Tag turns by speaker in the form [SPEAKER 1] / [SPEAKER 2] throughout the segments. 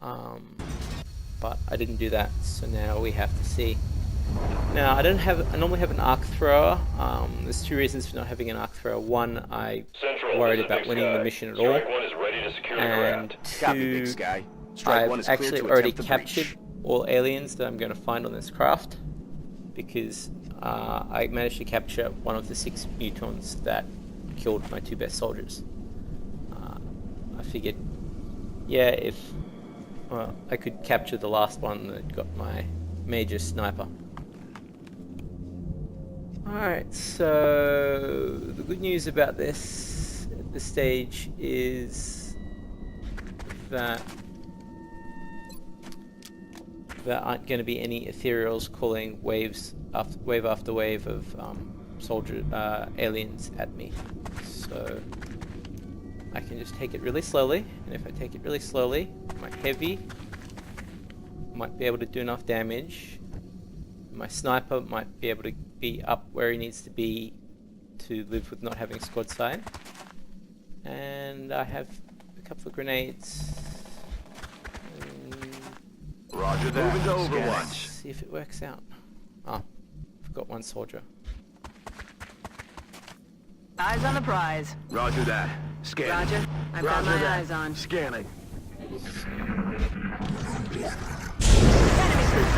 [SPEAKER 1] but I didn't do that, so now we have to see. Now I normally have an arc thrower. There's two reasons for not having an arc thrower. One, I worried about winning the mission at all, and two, I've actually already captured all aliens that I'm going to find on this craft, because I managed to capture one of the 6 mutons that killed my 2 best soldiers. I figured, yeah, if I could capture the last one that got my major sniper. Alright, so the good news about this at this stage is that there aren't going to be any ethereals calling wave after wave of aliens at me. So I can just take it really slowly, and if I take it really slowly, my heavy might be able to do enough damage. My sniper might be able to be up where he needs to be to live with not having squad sight. And I have a couple of grenades.
[SPEAKER 2] Roger that. Moving to Overwatch.
[SPEAKER 1] See if it works out. Oh, I've got 1 soldier.
[SPEAKER 3] Eyes on the prize.
[SPEAKER 2] Roger that. Scanning.
[SPEAKER 3] Roger. I've got my eyes on.
[SPEAKER 2] Scanning.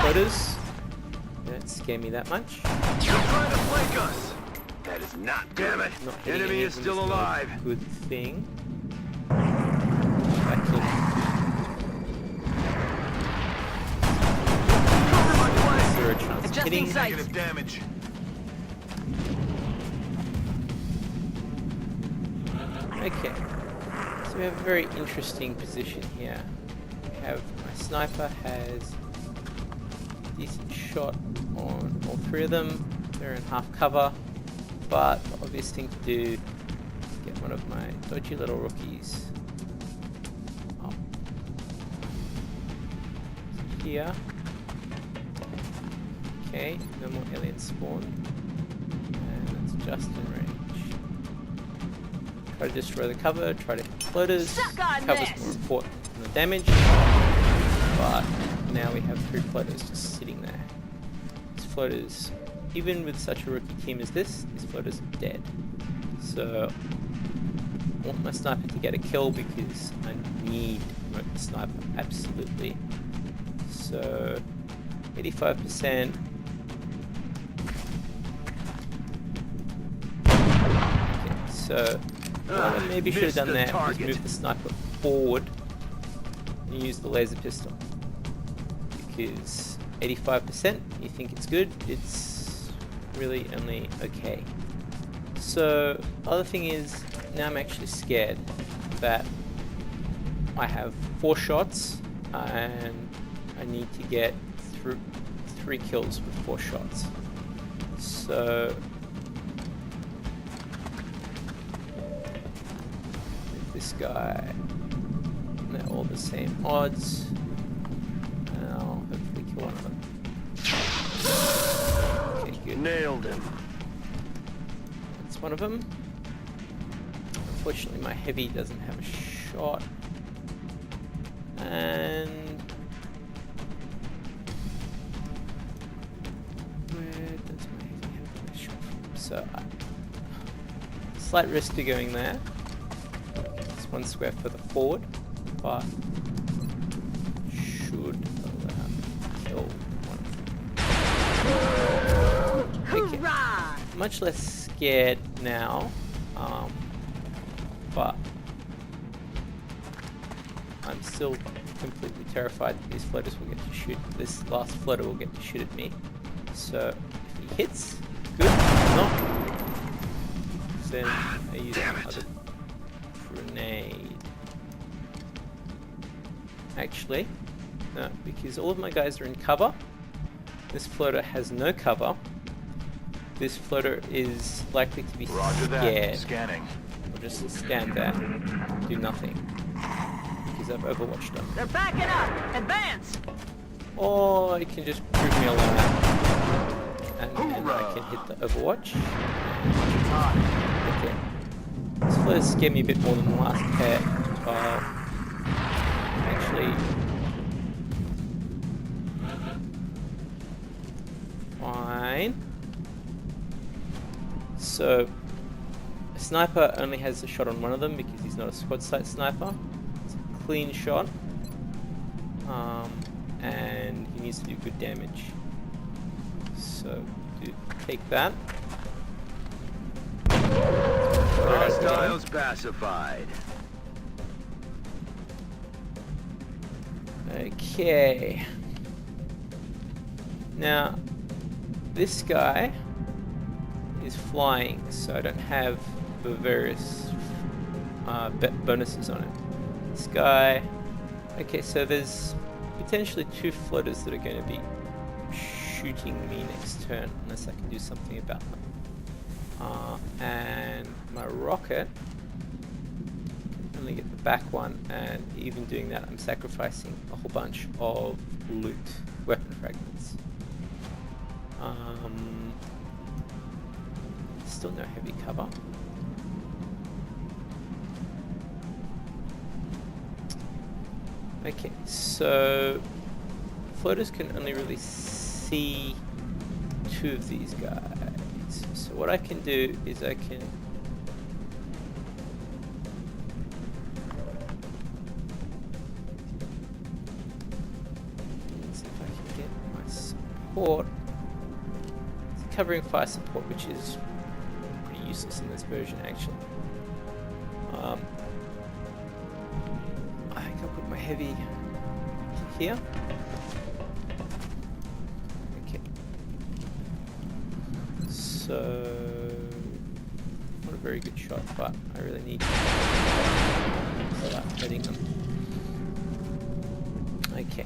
[SPEAKER 1] Photos. Don't scare me that much.
[SPEAKER 2] You're trying to flank us. That is not. Damn it. Enemy is still alive.
[SPEAKER 1] Good thing. I can
[SPEAKER 3] Adjusting sight.
[SPEAKER 2] Negative damage.
[SPEAKER 1] Okay, so we have a very interesting position here. We have my sniper has a decent shot on all 3 of them. They're in half cover, but the obvious thing to do is get one of my dodgy little rookies up here. Okay, no more aliens spawn, and it's just in range. Try to destroy the cover, try to hit floaters. Cover's more important than the damage, but now we have 3 floaters just sitting there. These floaters, even with such a rookie team as this, these floaters are dead. So I want my sniper to get a kill because I need to promote the sniper, absolutely. So 85%. So what I maybe should have done there was move the sniper forward and use the laser pistol. Because 85%, you think it's good, it's really only okay. So other thing is, now I'm actually scared that I have 4 shots and I need to get through 3 kills with 4 shots. So this guy, they're all the same odds, and I'll hopefully kill one of them. Okay, good.
[SPEAKER 2] Nailed him.
[SPEAKER 1] That's one of them. Unfortunately, my heavy doesn't have a shot, and where does my heavy have a shot from? So, slight risk to going there. 1 square further forward, but should allow me to kill one of them. Okay. Much less scared now, but I'm still completely terrified that these floaters will get to shoot. This last floater will get to shoot at me. So if he hits, good. If not, then I use another grenade. Actually, no, because all of my guys are in cover. This floater has no cover. This floater is likely to be scared.
[SPEAKER 2] Scanning.
[SPEAKER 1] I'll just stand there, do nothing, because I've overwatched them.
[SPEAKER 3] They're backing up. Advance.
[SPEAKER 1] Or it can just prove me alive, and I can hit the overwatch. Okay. This floaters scare me a bit more than the last pair. Actually, So a sniper only has a shot on one of them because he's not a squad sight sniper. It's a clean shot, and he needs to do good damage. So take that.
[SPEAKER 2] Hostiles pacified.
[SPEAKER 1] Okay. Now, this guy is flying, so I don't have the various bonuses on it. This guy... Okay, so there's potentially 2 floaters that are going to be shooting me next turn, unless I can do something about them. And my rocket can only get the back one, and even doing that I'm sacrificing a whole bunch of loot, weapon fragments. Still no heavy cover. Okay, so floaters can only really see 2 of these guys. So what I can do is I can see if I can get my support. It's covering fire support, which is pretty useless in this version actually. I think I'll put my heavy here. Okay. So, not a very good shot, but I really need to start hitting them. Okay.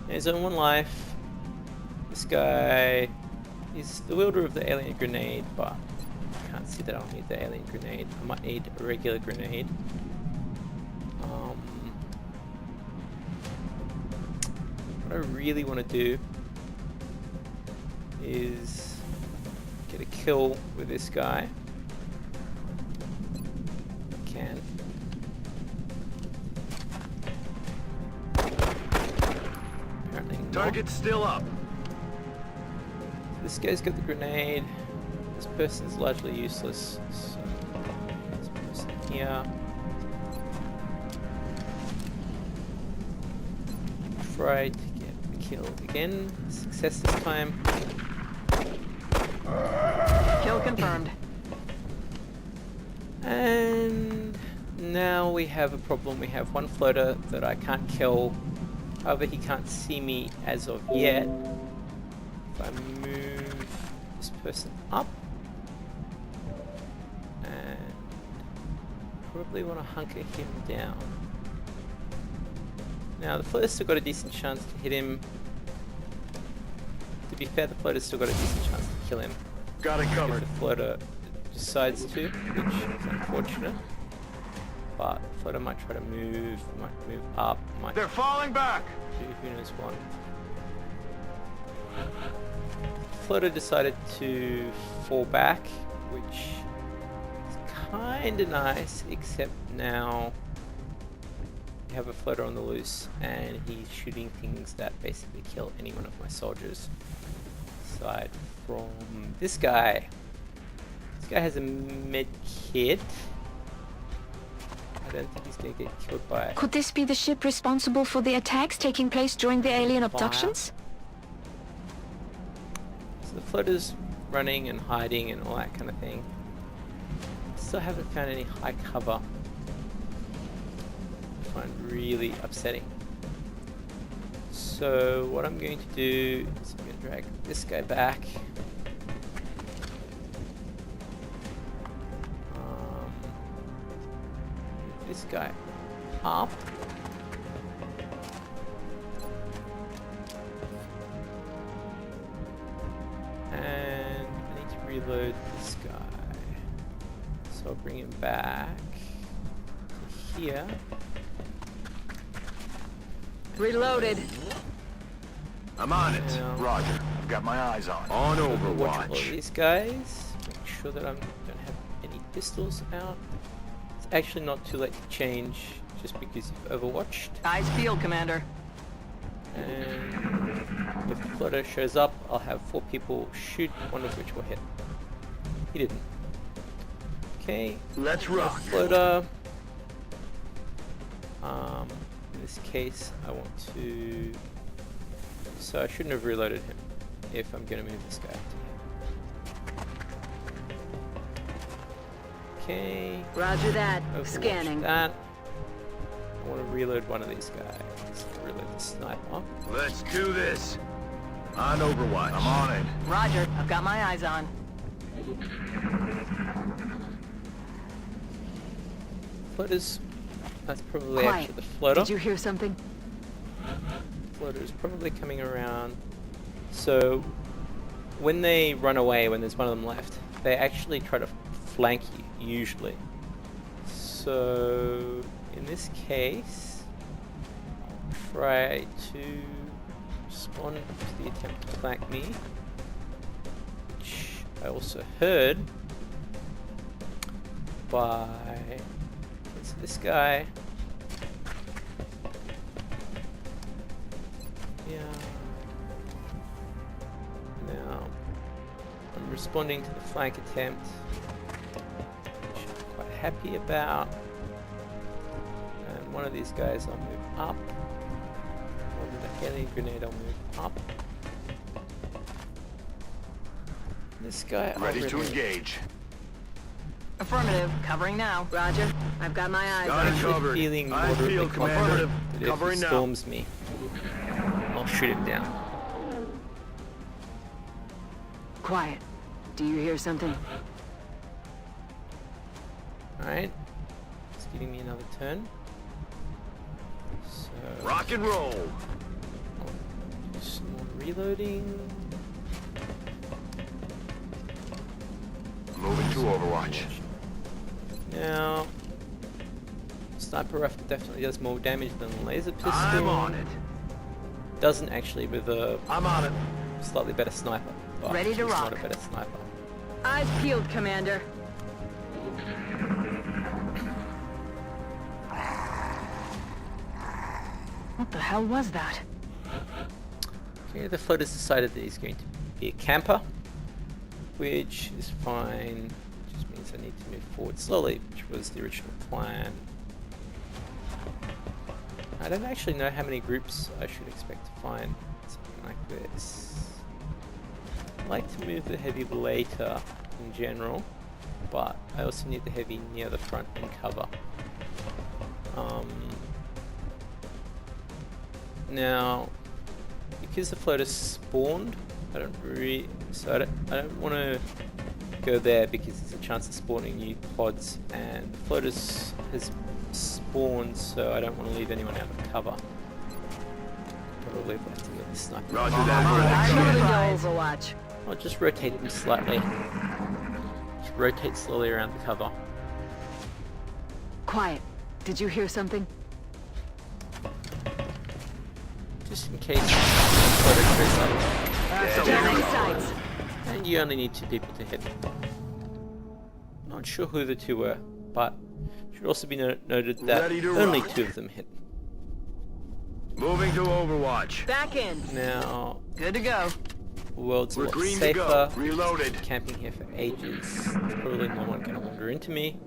[SPEAKER 1] There's only 1 life. This guy is the wielder of the alien grenade, but I can't see that I'll need the alien grenade. I might need a regular grenade. What I really want to do is get a kill with this guy. I can. Apparently not.
[SPEAKER 2] Target's still up.
[SPEAKER 1] This guy's got the grenade. This person's largely useless. So this person here. Try to get the kill again. Success this time.
[SPEAKER 3] Kill confirmed.
[SPEAKER 1] And now we have a problem. We have 1 floater that I can't kill. However, he can't see me as of yet. If I move this person up, and probably want to hunker him down. Now the floater's still got a decent chance to hit him. To be fair, the floater's still got a decent chance to kill him.
[SPEAKER 2] Got it covered.
[SPEAKER 1] If the floater decides to, which is unfortunate. But the floater might try to move, might move up, might
[SPEAKER 2] They're falling back.
[SPEAKER 1] do who knows what. The floater decided to fall back, which is kinda nice, except now we have a floater on the loose and he's shooting things that basically kill any one of my soldiers. Aside from this guy. This guy has a med kit. I don't think he's gonna get killed by
[SPEAKER 4] Could this be the ship responsible for the attacks taking place during the alien abductions?
[SPEAKER 1] So the floater's running and hiding and all that kind of thing. Still haven't found any high cover. I find really upsetting. So what I'm going to do is I'm going to drag this guy back. This guy up. And I need to reload this guy. So I'll bring him back to here.
[SPEAKER 3] Reloaded.
[SPEAKER 2] I'm on it.
[SPEAKER 1] Yeah.
[SPEAKER 2] Roger. I've got my eyes on. On
[SPEAKER 1] Watch all
[SPEAKER 2] Overwatch.
[SPEAKER 1] these guys. Make sure that I don't have any pistols out. It's actually not too late to change just because you've overwatched.
[SPEAKER 3] Eyes peeled, Commander.
[SPEAKER 1] And if the floater shows up, I'll have 4 people shoot, one of which will hit. He didn't. Okay.
[SPEAKER 2] Let's rock.
[SPEAKER 1] Floater. In this case, I want to. So I shouldn't have reloaded him if I'm going to move this guy to here. Okay.
[SPEAKER 3] Roger that.
[SPEAKER 1] Overwatch
[SPEAKER 3] Scanning.
[SPEAKER 1] that. I want to reload one of these guys. Reload the sniper.
[SPEAKER 2] Let's do this. On Overwatch. I'm on it.
[SPEAKER 3] Roger. I've got my eyes on.
[SPEAKER 1] Floaters. That's probably
[SPEAKER 4] Quiet.
[SPEAKER 1] actually the floater.
[SPEAKER 4] Did you hear something?
[SPEAKER 1] Floater is probably coming around. So when they run away, when there's one of them left, they actually try to flank you, usually. So in this case, I'll try to respond to the attempt to flank me, which I also heard by this guy. Yeah. Now I'm responding to the flank attempt, which I'm quite happy about. And one of these guys I'll move up. Or with a heli grenade I'll move up. This guy
[SPEAKER 2] Ready to engage.
[SPEAKER 3] Affirmative. Covering now. Roger. I've got my eyes
[SPEAKER 2] Got
[SPEAKER 3] on.
[SPEAKER 2] it covered.
[SPEAKER 1] Feeling
[SPEAKER 2] I
[SPEAKER 1] moderately
[SPEAKER 2] feel
[SPEAKER 1] confident
[SPEAKER 2] Commander.
[SPEAKER 1] that if he
[SPEAKER 2] Covering now.
[SPEAKER 1] storms me, I'll shoot him down.
[SPEAKER 4] Quiet. Do you hear something?
[SPEAKER 1] Alright. It's giving me another turn. So
[SPEAKER 2] Rock and roll.
[SPEAKER 1] do some more reloading.
[SPEAKER 2] Moving to Overwatch.
[SPEAKER 1] Now sniper rifle definitely does more damage than the laser pistol.
[SPEAKER 2] I'm on it.
[SPEAKER 1] Doesn't actually with a
[SPEAKER 2] I'm on it.
[SPEAKER 1] slightly better sniper. But
[SPEAKER 3] Ready to
[SPEAKER 1] it's
[SPEAKER 3] rock.
[SPEAKER 1] not a better sniper.
[SPEAKER 3] Eyes peeled, Commander.
[SPEAKER 4] What the hell was that?
[SPEAKER 1] Okay, the floater's decided that he's going to be a camper, which is fine. It just means I need to move forward slowly, which was the original plan. I don't actually know how many groups I should expect to find something like this. I like to move the heavy later in general, but I also need the heavy near the front and cover. Now, because the floater spawned, I don't want to go there because there's a chance of spawning new pods, and the floater has spawned, so I don't want to leave anyone out of cover. Probably have to get the sniper.
[SPEAKER 2] Roger
[SPEAKER 3] I'm
[SPEAKER 2] that.
[SPEAKER 3] moving to Overwatch.
[SPEAKER 1] I'll just rotate them slightly. Just rotate slowly around the cover.
[SPEAKER 4] Quiet. Did you hear something?
[SPEAKER 1] Just in case the floater goes up.
[SPEAKER 3] Jamming sights.
[SPEAKER 1] And you only need 2 people to hit. Not sure who the 2 were, but it should also be noted that
[SPEAKER 2] Ready to
[SPEAKER 1] only
[SPEAKER 2] rock.
[SPEAKER 1] 2 of them hit.
[SPEAKER 2] Moving to Overwatch.
[SPEAKER 3] Back in.
[SPEAKER 1] Now,
[SPEAKER 3] Good to go.
[SPEAKER 1] the world's a
[SPEAKER 2] We're
[SPEAKER 1] lot
[SPEAKER 2] green to
[SPEAKER 1] safer.
[SPEAKER 2] go. Reloaded.
[SPEAKER 1] Camping here for ages. There's probably no one going to wander into me,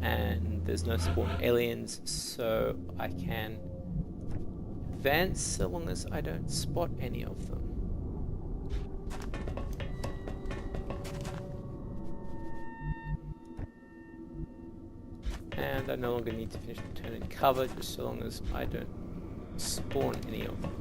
[SPEAKER 1] and there's no spawn aliens, so I can advance so long as I don't spot any of them. And I no longer need to finish the turn in cover, just so long as I don't spawn any of them.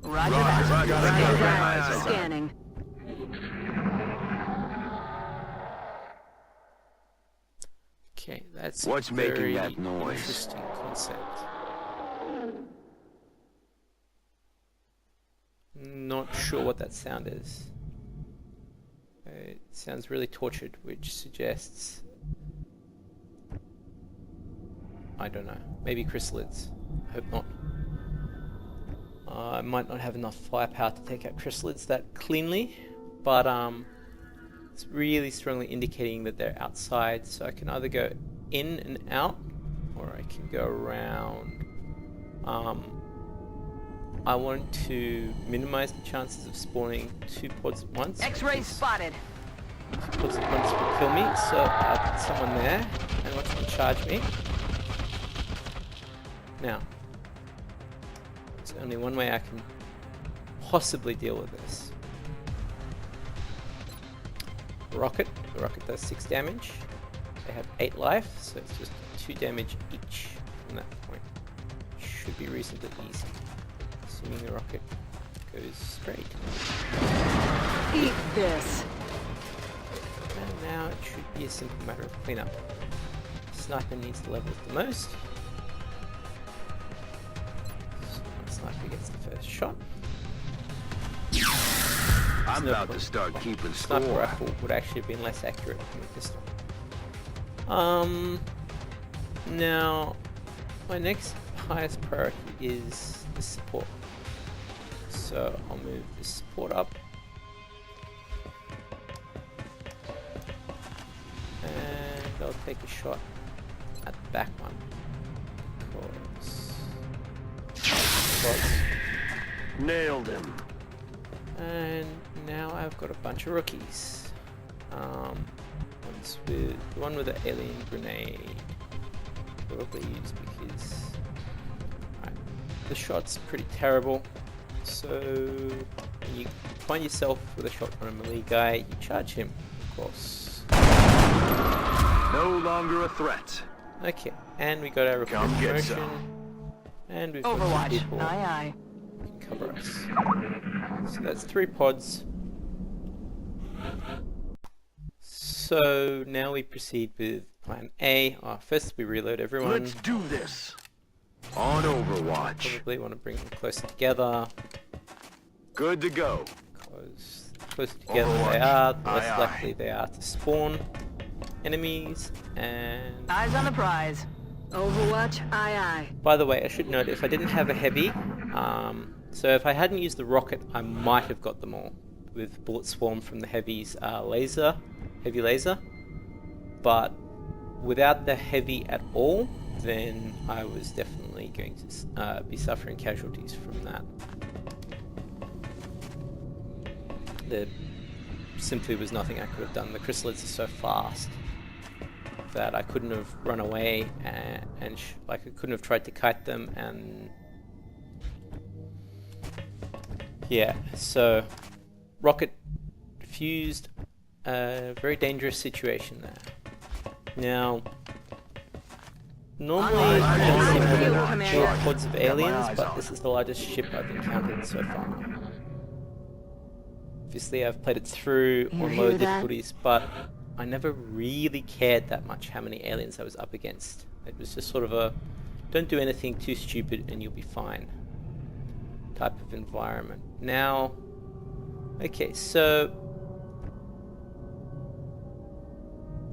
[SPEAKER 3] Roger that.
[SPEAKER 2] Roger, roger,
[SPEAKER 3] Roger
[SPEAKER 2] roger.
[SPEAKER 3] that.
[SPEAKER 2] Roger.
[SPEAKER 3] Scanning.
[SPEAKER 1] Okay, that's
[SPEAKER 2] What's
[SPEAKER 1] a
[SPEAKER 2] making
[SPEAKER 1] very
[SPEAKER 2] that noise?
[SPEAKER 1] interesting concept. Not sure what that sound is. It sounds really tortured, which suggests... I don't know. Maybe chrysalids. I hope not. I might not have enough firepower to take out chrysalids that cleanly, but it's really strongly indicating that they're outside, so I can either go in and out, or I can go around. I want to minimize the chances of spawning 2 pods at once.
[SPEAKER 3] X-ray spotted.
[SPEAKER 1] 2 pods at once will kill me, so I'll put someone there and watch them charge me. Now, there's only one way I can possibly deal with this. Rocket. The rocket does 6 damage. They have 8 life, so it's just 2 damage each from that point. Should be reasonably easy, assuming the rocket goes straight.
[SPEAKER 3] Eat this.
[SPEAKER 1] And now it should be a simple matter of cleanup. Sniper needs the levels the most. So sniper gets the first shot.
[SPEAKER 2] I'm about to start keeping
[SPEAKER 1] Sniper
[SPEAKER 2] score.
[SPEAKER 1] rifle would actually have been less accurate than the pistol. Now, my next highest priority is the support. So I'll move the support up. And I'll take a shot at the back one. Because
[SPEAKER 2] Nailed him.
[SPEAKER 1] and now I've got a bunch of rookies. The one with the alien grenade probably used because the shot's pretty terrible. So when you find yourself with a shot on a melee guy, you charge him, of course.
[SPEAKER 2] No longer a threat.
[SPEAKER 1] Okay, and we got our
[SPEAKER 2] Come get
[SPEAKER 1] promotion,
[SPEAKER 2] some.
[SPEAKER 1] and we've got some
[SPEAKER 3] Overwatch.
[SPEAKER 1] people
[SPEAKER 3] Aye,
[SPEAKER 1] who can cover us. So that's 3 pods. So now we proceed with plan A. First we reload everyone.
[SPEAKER 2] Let's do this. On Overwatch.
[SPEAKER 1] Probably want to bring them closer together,
[SPEAKER 2] Good to go.
[SPEAKER 1] because the closer together they
[SPEAKER 2] Overwatch.
[SPEAKER 1] are, the less
[SPEAKER 2] Aye, aye.
[SPEAKER 1] likely they are to spawn enemies. And
[SPEAKER 3] aye. Eyes on the prize. Overwatch. Aye, aye.
[SPEAKER 1] by the way, I should note, if I didn't have a heavy, so if I hadn't used the rocket, I might have got them all with bullet swarm from the heavy's heavy laser. But without the heavy at all, then I was definitely going to be suffering casualties from that. There simply was nothing I could have done. The chrysalids are so fast that I couldn't have run away and I couldn't have tried to kite them, and yeah, so rocket fused, a very dangerous situation there. Now, normally I don't see more than 4 pods of aliens, but this is the largest ship I've encountered so far. Obviously I've played it through
[SPEAKER 4] You
[SPEAKER 1] on
[SPEAKER 4] hear
[SPEAKER 1] low
[SPEAKER 4] that?
[SPEAKER 1] difficulties, but I never really cared that much how many aliens I was up against. It was just sort of a, don't do anything too stupid and you'll be fine type of environment. Now, okay, so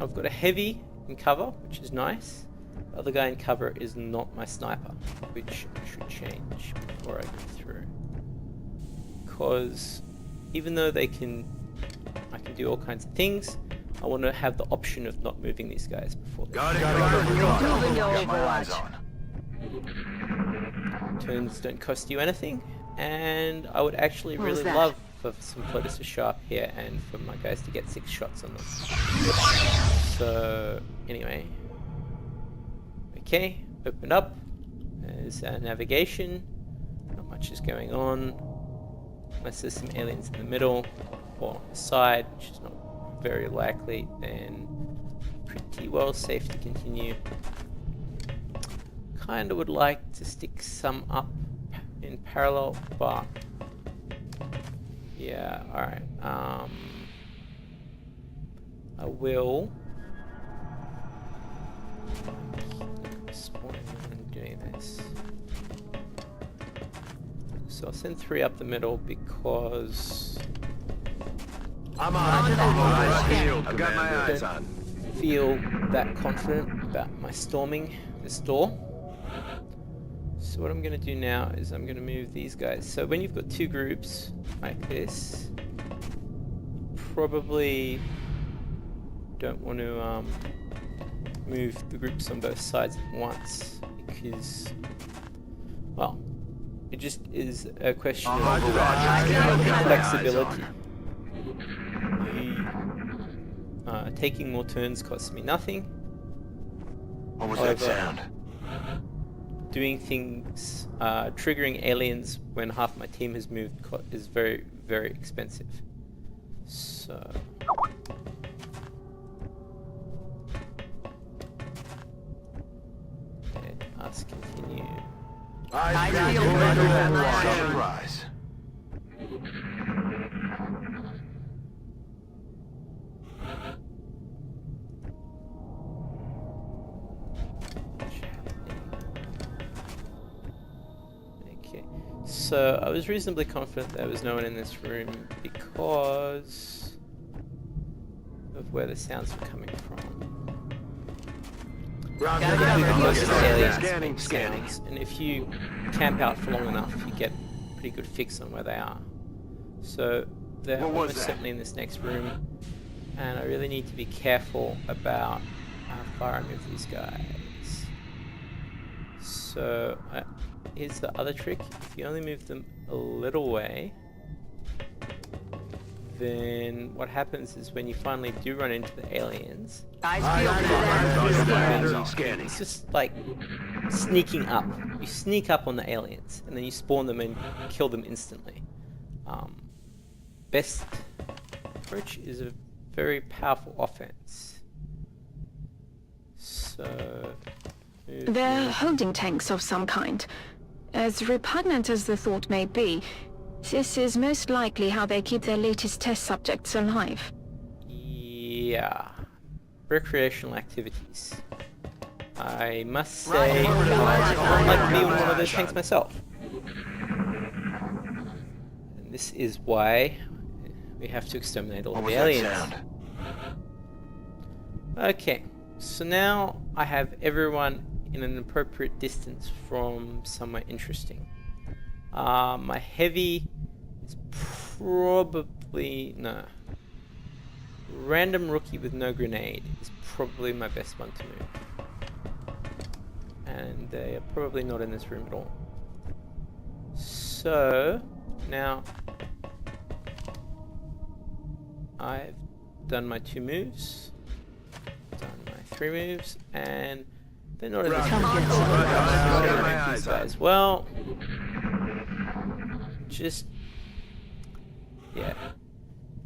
[SPEAKER 1] I've got a heavy in cover, which is nice. The other guy in cover is not my sniper, which should change before I go through. Because even though I can do all kinds of things, I want to have the option of not moving these guys before they
[SPEAKER 2] Got it.
[SPEAKER 3] Moving to
[SPEAKER 2] Got my eyes
[SPEAKER 3] Overwatch.
[SPEAKER 2] on.
[SPEAKER 1] turns don't cost you anything, and I would actually
[SPEAKER 3] What was
[SPEAKER 1] really
[SPEAKER 3] that?
[SPEAKER 1] love for some floaters to show up here and for my guys to get 6 shots on them. So anyway, okay, open up. There's navigation. Not much is going on, unless there's some aliens in the middle or on the side, which is not very likely. Then pretty well safe to continue. Kinda would like to stick some up in parallel, but yeah, alright. I will spawning and doing this. So I'll send 3 up the middle because
[SPEAKER 2] I'm on.
[SPEAKER 3] Overwatch.
[SPEAKER 2] I've got my eyes on.
[SPEAKER 1] feel that confident about my storming this door. So what I'm going to do now is I'm going to move these guys. So when you've got 2 groups like this, you probably don't want to move the groups on both sides at once, because, well, It just is a question of
[SPEAKER 2] Roger.
[SPEAKER 1] flexibility. Taking more turns costs me nothing.
[SPEAKER 2] What was
[SPEAKER 1] However,
[SPEAKER 2] that sound?
[SPEAKER 1] doing things, triggering aliens when half my team has moved is very, very expensive. So... let us continue.
[SPEAKER 2] I
[SPEAKER 3] feel
[SPEAKER 2] feel
[SPEAKER 3] better
[SPEAKER 2] better
[SPEAKER 3] than
[SPEAKER 2] than
[SPEAKER 3] I am.
[SPEAKER 2] Surprise.
[SPEAKER 1] Okay, so I was reasonably confident there was no one in this room because of where the sounds were coming from.
[SPEAKER 2] Roger.
[SPEAKER 1] Most of the aliens
[SPEAKER 2] Scanning,
[SPEAKER 1] make
[SPEAKER 2] scanning.
[SPEAKER 1] sounds, and if you camp out for long enough, you get a pretty good fix on where they are. So they're
[SPEAKER 2] What was
[SPEAKER 1] almost
[SPEAKER 2] that?
[SPEAKER 1] certainly in this next room, and I really need to be careful about how far I move these guys. So here's the other trick: if you only move them a little way, then what happens is when you finally do run into the aliens,
[SPEAKER 3] Eyes peeled for that.
[SPEAKER 2] Roger. Scanning.
[SPEAKER 1] it's just like sneaking up. You sneak up on the aliens, and then you spawn them and kill them instantly. Best approach is a very powerful offense. So...
[SPEAKER 4] They're holding tanks of some kind. As repugnant as the thought may be, this is most likely how they keep their latest test subjects alive.
[SPEAKER 1] Yeah. Recreational activities. I must say, I'd like to be on one of those tanks myself. And this is why we have to exterminate all
[SPEAKER 2] What
[SPEAKER 1] the
[SPEAKER 2] was that
[SPEAKER 1] aliens.
[SPEAKER 2] sound?
[SPEAKER 1] Okay, so now I have everyone in an appropriate distance from somewhere interesting. My heavy is probably... no. Random rookie with no grenade is probably my best one to move. And they are probably not in this room at all. So, now... I've done my 2 moves, done my 3 moves, and they're not in this room.
[SPEAKER 2] Roger.
[SPEAKER 1] These guys. Well, just... yeah.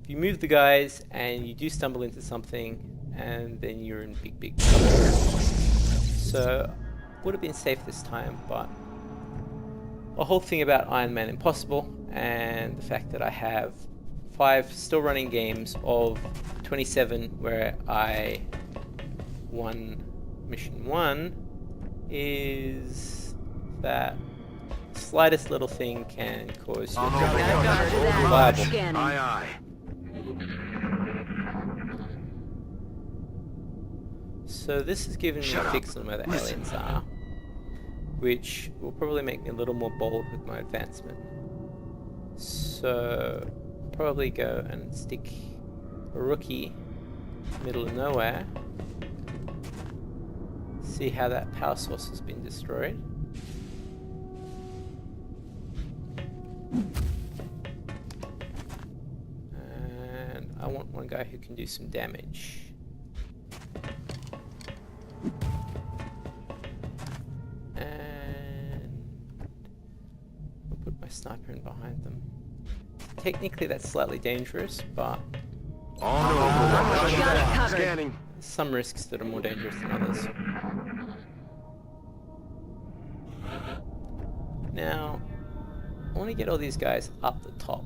[SPEAKER 1] If you move the guys and you do stumble into something, and then you're in big trouble. So, would have been safe this time, but the whole thing about Ironman Impossible, and the fact that I have 5 still running games of 27 where I won mission 1, is that slightest little thing can cause your job viable.
[SPEAKER 3] Scanning.
[SPEAKER 2] Aye, aye.
[SPEAKER 1] So this has given me a fix on where the aliens are, which will probably make me a little more bold with my advancement. So I'll probably go and stick a rookie middle of nowhere. See how that power source has been destroyed. And I want one guy who can do some damage. And I'll put my sniper in behind them. Technically that's slightly dangerous, but
[SPEAKER 2] On over.
[SPEAKER 3] Got it covered.
[SPEAKER 2] Scanning.
[SPEAKER 1] there's some risks that are more dangerous than others. Now, I want to get all these guys up the top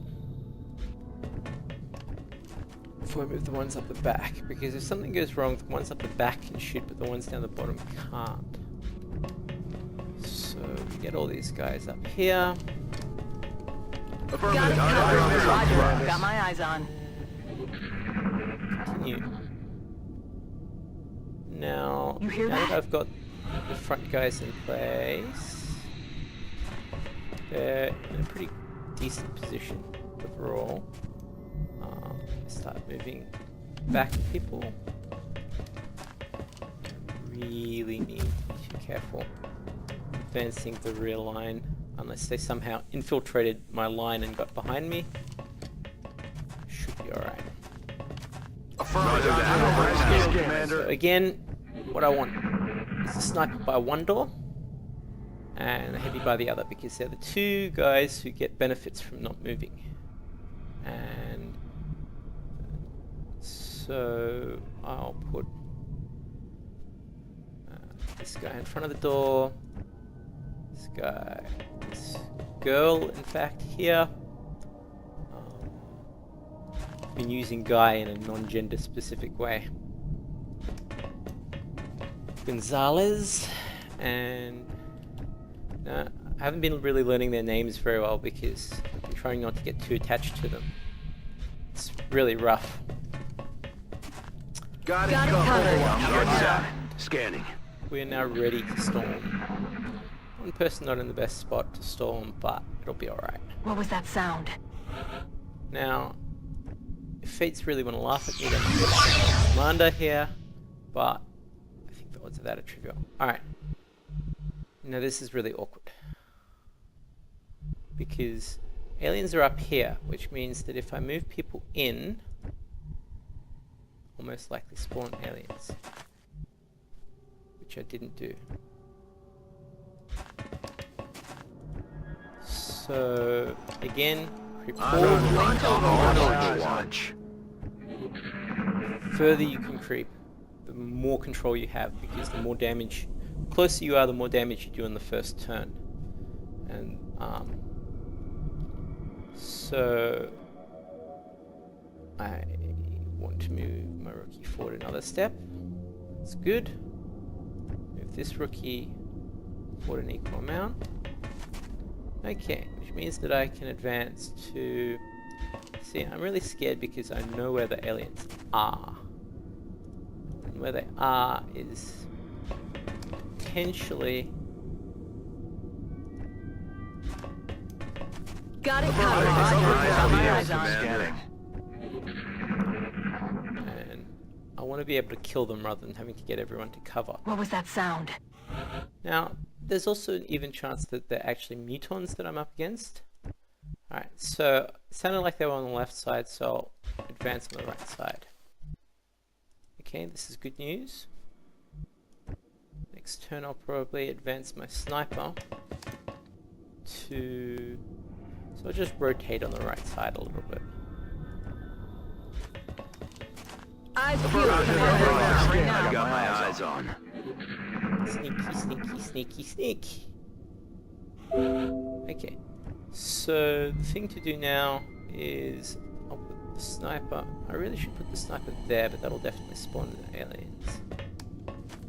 [SPEAKER 1] before I move the ones up the back, because if something goes wrong, the ones up the back can shoot, but the ones down the bottom can't. So, we get all these guys up here.
[SPEAKER 3] Got it
[SPEAKER 2] Affirmative.
[SPEAKER 3] covered. Roger. Got my eyes on.
[SPEAKER 1] Continue. Now,
[SPEAKER 4] You hear
[SPEAKER 1] now that
[SPEAKER 4] that?
[SPEAKER 1] I've got the front guys in place, they're in a pretty decent position overall. Start moving back people. Really need to be too careful advancing the rear line. Unless they somehow infiltrated my line and got behind me. Should be alright. So again, what I want is a sniper by one door and a heavy by the other, because they're the two guys who get benefits from not moving. And so I'll put this guy in front of the door, this girl in fact here. Been using guy in a non-gender specific way. Gonzalez, and I haven't been really learning their names very well because I've been trying not to get too attached to them. It's really rough.
[SPEAKER 2] Got it covered. Scanning.
[SPEAKER 1] We are now ready to storm. One person not in the best spot to storm, but it'll be alright.
[SPEAKER 3] What was that sound?
[SPEAKER 1] Now, if Fates really want to laugh at me, then I'm the commander here, but I think the odds of that are trivial. Alright. Now this is really awkward, because aliens are up here, which means that if I move people in, I'll most likely spawn aliens, which I didn't do. So again, creep forward. Further you can creep, the more control you have, because the more damage, the closer you are, the more damage you do in the first turn. And so I want to move my rookie forward another step. That's good. Move this rookie forward an equal amount. Okay, which means that I can advance to... See, I'm really scared because I know where the aliens are. And where they are is potentially...
[SPEAKER 3] Got it covered.
[SPEAKER 1] And I want to be able to kill them rather than having to get everyone to cover.
[SPEAKER 3] What was that sound?
[SPEAKER 1] Now, there's also an even chance that they're actually mutons that I'm up against. Alright, so it sounded like they were on the left side, so I'll advance on the right side. Okay, this is good news. Next turn I'll probably advance my sniper to... So I'll just rotate on the right side a little bit.
[SPEAKER 3] Eyes peeled. I've
[SPEAKER 2] got my eyes on.
[SPEAKER 1] Sneaky, sneaky, sneaky, sneak. Okay, so the thing to do now is I'll put the sniper. I really should put the sniper there, but that'll definitely spawn the aliens.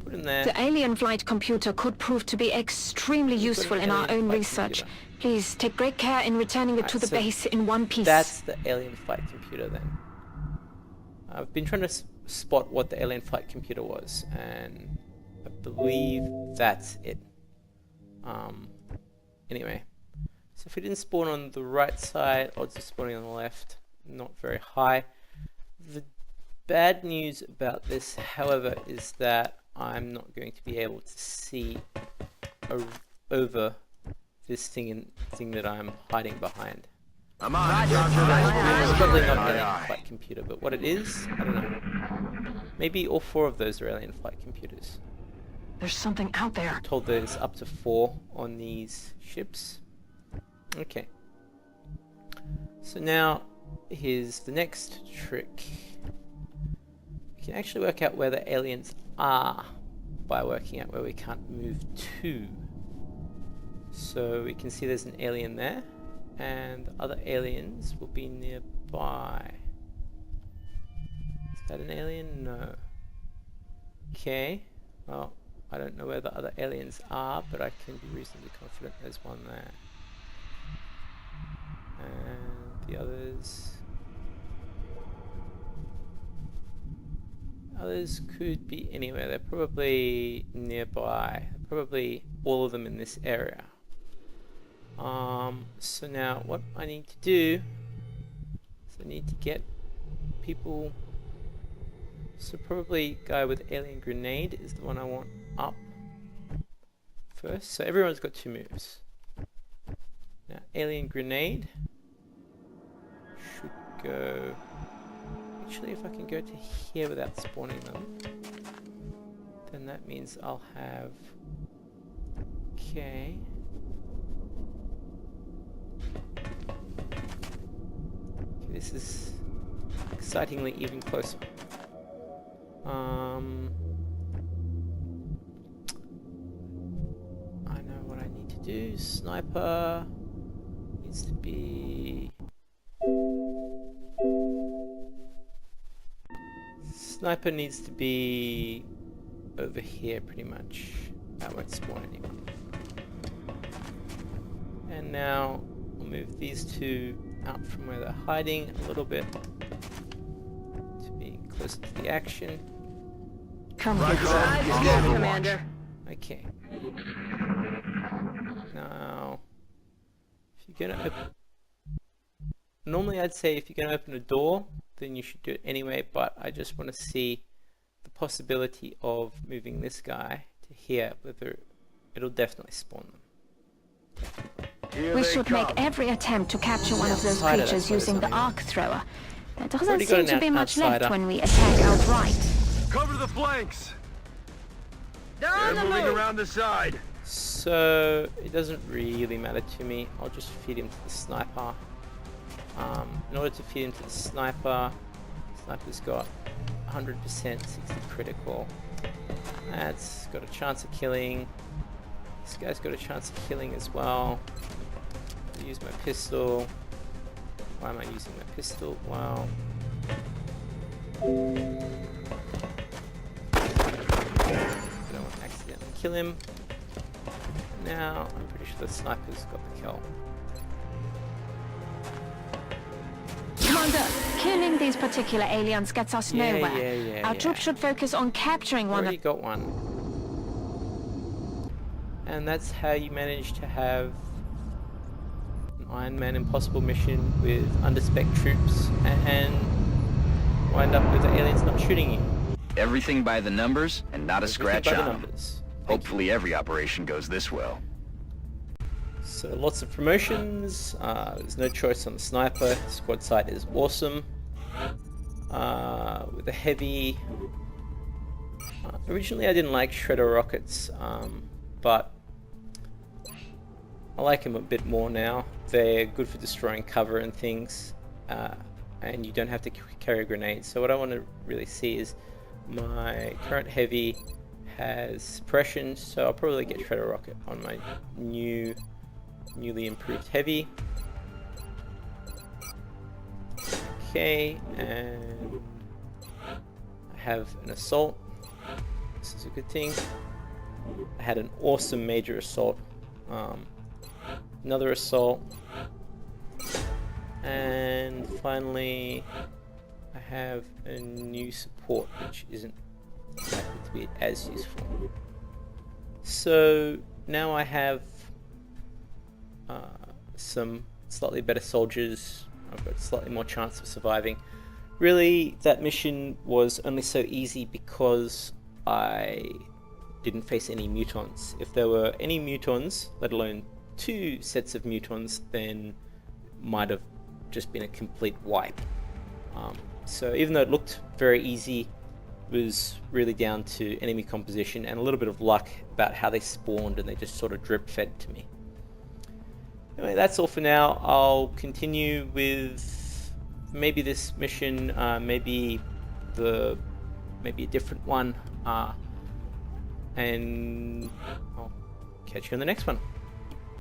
[SPEAKER 1] Put him there.
[SPEAKER 4] The alien flight computer could prove to be extremely useful in our
[SPEAKER 1] alien
[SPEAKER 4] own
[SPEAKER 1] flight
[SPEAKER 4] research.
[SPEAKER 1] computer.
[SPEAKER 4] Please take great care in returning it to the
[SPEAKER 1] so
[SPEAKER 4] base in one piece.
[SPEAKER 1] That's the alien flight computer then. I've been trying to spot what the alien flight computer was, and I believe that's it. Anyway, so if we didn't spawn on the right side, odds of spawning on the left, not very high. The bad news about this, however, is that I'm not going to be able to see over this thing that I'm hiding behind.
[SPEAKER 2] I'm on.
[SPEAKER 1] It's probably not an alien flight computer, but what it is, I don't know. Maybe all 4 of those are alien flight computers.
[SPEAKER 3] There's something out there.
[SPEAKER 1] I'm told there's up to 4 on these ships. Okay. So now, here's the next trick. We can actually work out where the aliens are by working out where we can't move to. So we can see there's an alien there, and the other aliens will be nearby. Is that an alien? No. Okay, well, I don't know where the other aliens are, but I can be reasonably confident there's one there. And the others... Others could be anywhere. They're probably nearby. Probably all of them in this area. So now what I need to do is I need to get people. So probably guy with alien grenade is the one I want up first. So everyone's got 2 moves. alien grenade should go... Actually, if I can go to here without spawning them, then that means I'll have... Okay. This is excitingly even closer. I know what I need to do. Sniper needs to be... Sniper needs to be over here pretty much. That won't spawn anyone. And now we'll move these two out from where they're hiding a little bit to be closer to the action.
[SPEAKER 3] Come get your Commander.
[SPEAKER 1] Okay. Now, if you're gonna open... Normally I'd say if you're gonna open a door, then you should do it anyway, but I just want to see the possibility of moving this guy to here, whether it'll definitely spawn them.
[SPEAKER 4] We should make every attempt to capture one of those creatures using the arc thrower. There doesn't seem to be much left when we attack outright.
[SPEAKER 2] Cover the flanks.
[SPEAKER 3] They're on the
[SPEAKER 2] moving
[SPEAKER 3] move.
[SPEAKER 2] around the side.
[SPEAKER 1] So it doesn't really matter to me. I'll just feed him to the sniper. In order to feed him to the sniper, sniper's got 100% 60 critical. That's got a chance of killing. This guy's got a chance of killing as well. I'll use my pistol. Why am I using my pistol? Wow. I don't want to accidentally kill him. Now I'm pretty sure the sniper's got the kill.
[SPEAKER 4] Commander, killing these particular aliens gets us nowhere. Our troops should focus on capturing one
[SPEAKER 1] Already
[SPEAKER 4] of...
[SPEAKER 1] got one. And that's how you manage to have an Ironman Impossible mission with under-spec troops and wind up with the aliens not shooting you.
[SPEAKER 5] Everything by the numbers and not a scratch on them.
[SPEAKER 1] Numbers.
[SPEAKER 5] Hopefully every operation goes this well.
[SPEAKER 1] So lots of promotions. There's no choice on the sniper. Squad sight is awesome. With the heavy... originally I didn't like shredder rockets, but I like them a bit more now. They're good for destroying cover and things, and you don't have to carry grenades. So what I want to really see is my current heavy has suppression, so I'll probably get shredder rocket on my newly improved heavy. Okay, and I have an assault. This is a good thing. I had an awesome major assault. Another assault. And finally, I have a new support, which isn't likely to be as useful. So now I have some slightly better soldiers. I've got slightly more chance of surviving. Really, that mission was only so easy because I didn't face any mutons. If there were any mutons, let alone 2 sets of mutons, then might have just been a complete wipe. So even though it looked very easy, it was really down to enemy composition and a little bit of luck about how they spawned, and they just sort of drip fed to me. Anyway, that's all for now. I'll continue with maybe this mission, maybe a different one, and I'll catch you in the next one.